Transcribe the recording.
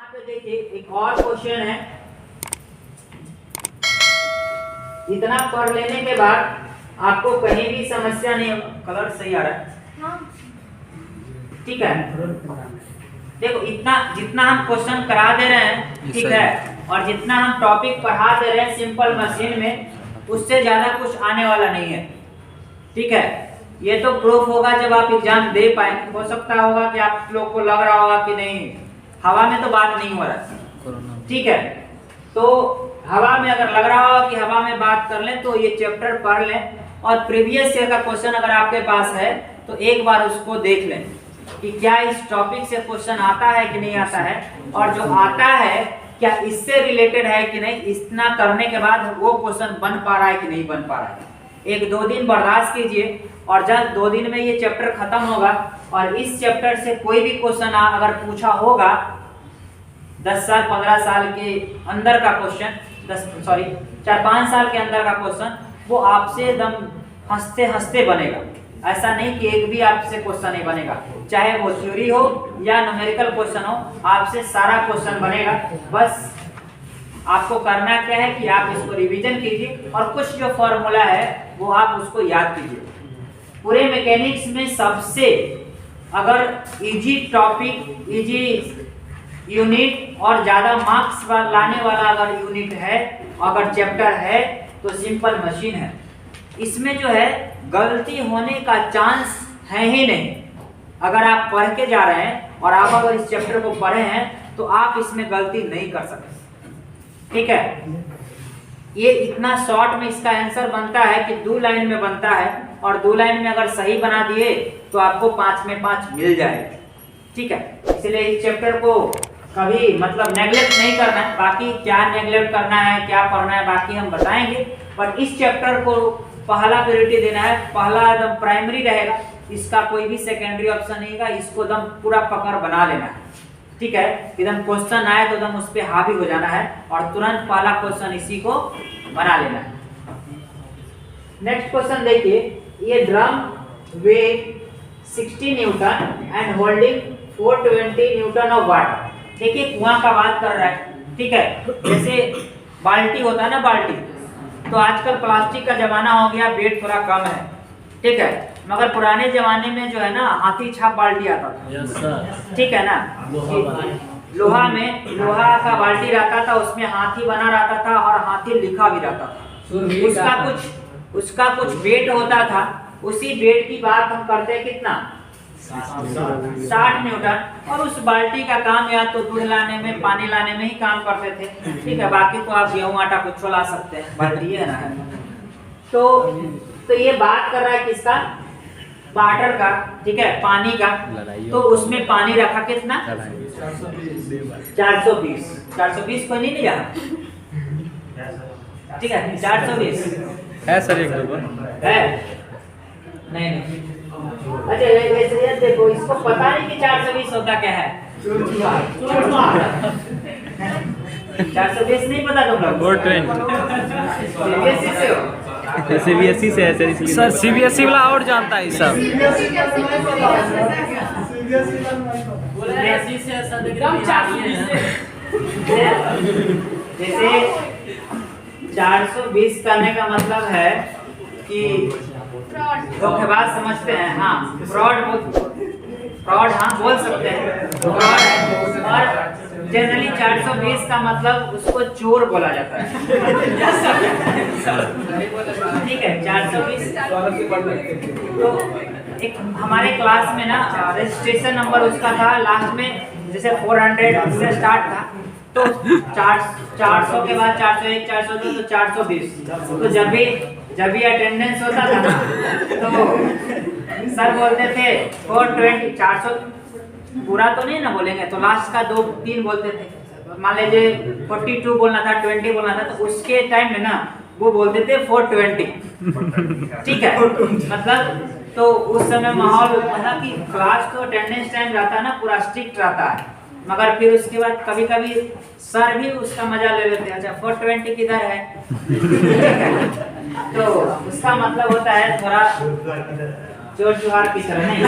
पे देखिए एक और क्वेश्चन है। इतना पढ़ लेने के बाद आपको कहीं भी समस्या नहीं, कलर सही आ रहा है, ठीक है। देखो इतना जितना हम क्वेश्चन करा दे रहे हैं, ठीक है, और जितना हम टॉपिक पढ़ा दे रहे हैं सिंपल मशीन में, उससे ज्यादा कुछ आने वाला नहीं है, ठीक है। ये तो प्रूफ होगा जब आप एग्जाम दे पाएंगे। हो सकता होगा कि आप लोग को लग रहा होगा कि नहीं हवा में तो बात नहीं हो रहा, ठीक है। तो हवा में अगर लग रहा होगा कि हवा में बात कर लें तो ये चैप्टर पढ़ लें, और प्रीवियस ईयर का क्वेश्चन अगर आपके पास है तो एक बार उसको देख लें कि क्या इस टॉपिक से क्वेश्चन आता है कि नहीं आता है, और जो आता है क्या इससे रिलेटेड है कि नहीं। इतना करने के बाद वो क्वेश्चन बन पा रहा है कि नहीं बन पा रहा है। एक दो दिन बर्दाश्त कीजिए, और जब 2 दिन में ये चैप्टर खत्म होगा और इस चैप्टर से कोई भी क्वेश्चन अगर पूछा होगा 10 साल 15 साल के अंदर का क्वेश्चन, 4-5 साल के अंदर का क्वेश्चन, वो आपसे एकदम हंसते हंसते बनेगा। ऐसा नहीं कि एक भी आपसे क्वेश्चन नहीं बनेगा, चाहे वो थ्योरी हो या न्यूमेरिकल क्वेश्चन हो, आपसे सारा क्वेश्चन बनेगा। बस आपको करना क्या है कि आप इसको रिवीजन कीजिए और कुछ जो फॉर्मूला है वो आप उसको याद कीजिए। पूरे मैकेनिक्स में सबसे अगर इजी टॉपिक, इजी यूनिट और ज्यादा मार्क्स लाने वाला अगर यूनिट है, अगर चैप्टर है, तो सिंपल मशीन है। इसमें जो है गलती होने का चांस है ही नहीं। अगर आप पढ़ के जा रहे हैं और आप अगर इस चैप्टर को पढ़े हैं तो आप इसमें गलती नहीं कर सकते, ठीक है। ये इतना शॉर्ट में इसका आंसर बनता है कि 2 लाइन में बनता है, और 2 लाइन में अगर सही बना दिए तो आपको 5 में 5 मिल जाएगा, ठीक है। इसलिए इस चैप्टर को कभी मतलब नेगलेक्ट नहीं करना है। बाकी क्या नेगलेक्ट करना है, क्या पढ़ना है, बाकी हम बताएंगे, पर इस चैप्टर को पहला प्रायोरिटी देना है। पहला एकदम प्राइमरी रहेगा, इसका कोई भी सेकेंडरी ऑप्शन नहीं है। इसको एकदम पूरा पकड़ बना लेना है, ठीक है। एकदम क्वेश्चन आए तो एकदम उस पर हावी हो जाना है और तुरंत पहला क्वेश्चन इसी को बना लेना है। नेक्स्ट क्वेश्चन देखिए, ये drum weight 60 newton and holding 420 newton of water. देखिए कुआं का बात कर रहा है, ठीक है। जैसे बाल्टी होता है ना, बाल्टी, तो आजकल प्लास्टिक का जमाना हो गया, वेट थोड़ा कम है, ठीक है। मगर पुराने जमाने में जो है ना हाथी छाप बाल्टी आता था, ठीक है ना। लोहा में लोहा का बाल्टी रहता था, उसमें हाथी बना रहता था और हाथी लिखा भी रहता था। उसका कुछ वेट होता था। उसी वेट की बात हम करते हैं कितना, 60 न्यूटन। और उस बाल्टी का काम या तो दूध लाने में, पानी लाने में ही काम करते थे, ठीक है। बाकी तो आप गेहूं आटा कुछ ला सकते हैं, बाल्टी है ना। तो ये बात कर रहा है किसका, वाटर का, ठीक है, पानी का। तो उसमें पानी रखा कितना, 420 कोई नहीं लिया, ठीक है, 420 है सर। एक दो है नहीं। अच्छा वैसे देखो, इसको पता नहीं कि 420 होता क्या है। 420 नहीं पता तुम लोग, 420 से हो। सीबीएसई से है सर, इसलिए सर सीबीएसई वाला और जानता है सब। जैसे 420 करने का मतलब है कि धोखेबाज समझते हैं, हाँ, फ्रॉड हाँ बोल सकते हैं, फ्रॉड है। और जनरली 420 का मतलब उसको चोर बोला जाता है, ठीक है। 420 तो एक हमारे क्लास में ना रजिस्ट्रेशन नंबर उसका था लास्ट में, जैसे 400 से स्टार्ट था, तो 400 के बाद 401, 402 तो 420। तो जब भी अटेंडेंस होता था ना, तो सर बोलते थे 420, 400 पूरा तो नहीं ना बोलेंगे, तो लास्ट का 2-3 बोलते थे। मान लीजिए 42 बोलना था, 20 बोलना था, तो उसके टाइम में ना वो बोलते थे 420, ठीक है। मतलब तो उस समय माहौल मतलब कि क्लास तो अटेंडेंस टाइम रहता है ना, पूरा स्ट्रिक्ट रहता है। मगर फिर उसके बाद कभी कभी सर भी उसका मजा ले लेते हैं, अच्छा 420 किधर है। तो उसका मतलब होता है थोड़ा चोर चुहार की तरह नहीं।